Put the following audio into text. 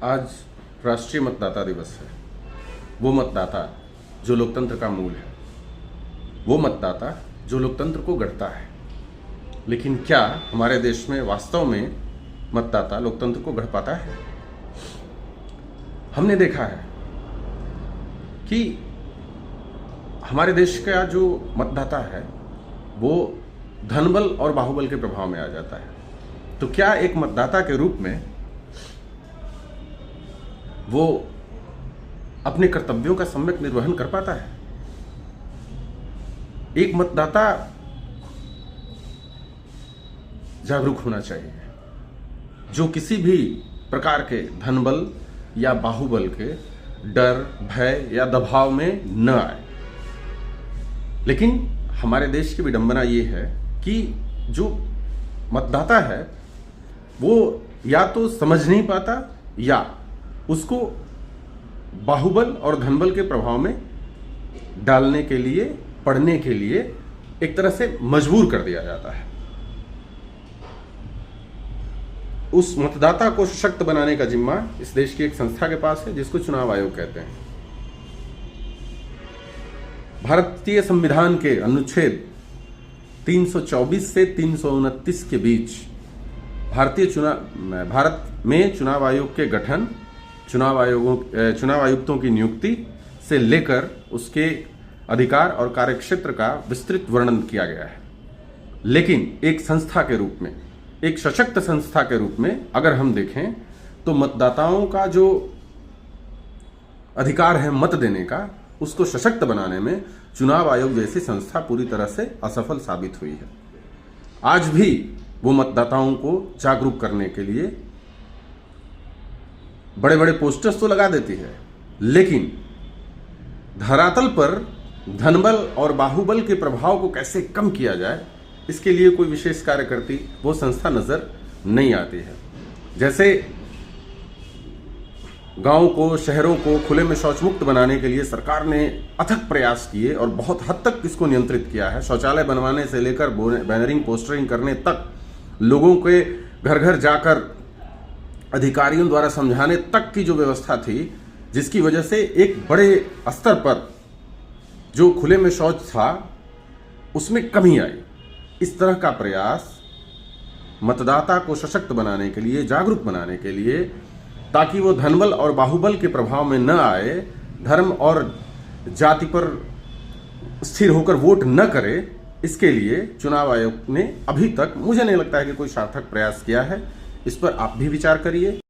आज राष्ट्रीय मतदाता दिवस है। वो मतदाता जो लोकतंत्र का मूल है, वो मतदाता जो लोकतंत्र को गढ़ता है। लेकिन क्या हमारे देश में वास्तव में मतदाता लोकतंत्र को गढ़ पाता है? हमने देखा है कि हमारे देश का जो मतदाता है वो धनबल और बाहुबल के प्रभाव में आ जाता है। तो क्या एक मतदाता के रूप में वो अपने कर्तव्यों का सम्यक निर्वहन कर पाता है? एक मतदाता जागरूक होना चाहिए, जो किसी भी प्रकार के धनबल या बाहुबल के डर, भय या दबाव में न आए। लेकिन हमारे देश की विडंबना ये है कि जो मतदाता है वो या तो समझ नहीं पाता या उसको बाहुबल और धनबल के प्रभाव में डालने के लिए, पढ़ने के लिए एक तरह से मजबूर कर दिया जाता है। उस मतदाता को सशक्त बनाने का जिम्मा इस देश की एक संस्था के पास है, जिसको चुनाव आयोग कहते हैं। भारतीय संविधान के अनुच्छेद 324 से 329 के बीच भारत में चुनाव आयोग के गठन, चुनाव आयुक्तों की नियुक्ति से लेकर उसके अधिकार और कार्यक्षेत्र का विस्तृत वर्णन किया गया है। लेकिन एक संस्था के रूप में, एक सशक्त संस्था के रूप में अगर हम देखें तो मतदाताओं का जो अधिकार है मत देने का, उसको सशक्त बनाने में चुनाव आयोग जैसी संस्था पूरी तरह से असफल साबित हुई है। आज भी वो मतदाताओं को जागरूक करने के लिए बड़े बड़े पोस्टर्स तो लगा देती है, लेकिन धरातल पर धनबल और बाहुबल के प्रभाव को कैसे कम किया जाए, इसके लिए कोई विशेष कार्य करती वो संस्था नजर नहीं आती है। जैसे गांव को, शहरों को खुले में शौच मुक्त बनाने के लिए सरकार ने अथक प्रयास किए और बहुत हद तक इसको नियंत्रित किया है। शौचालय बनवाने से लेकर बैनरिंग, पोस्टरिंग करने तक, लोगों के घर घर जाकर अधिकारियों द्वारा समझाने तक की जो व्यवस्था थी, जिसकी वजह से एक बड़े स्तर पर जो खुले में शौच था उसमें कमी आई। इस तरह का प्रयास मतदाता को सशक्त बनाने के लिए, जागरूक बनाने के लिए, ताकि वो धनबल और बाहुबल के प्रभाव में न आए, धर्म और जाति पर स्थिर होकर वोट न करे, इसके लिए चुनाव आयोग ने अभी तक मुझे नहीं लगता है कि कोई सार्थक प्रयास किया है। इस पर आप भी विचार करिए।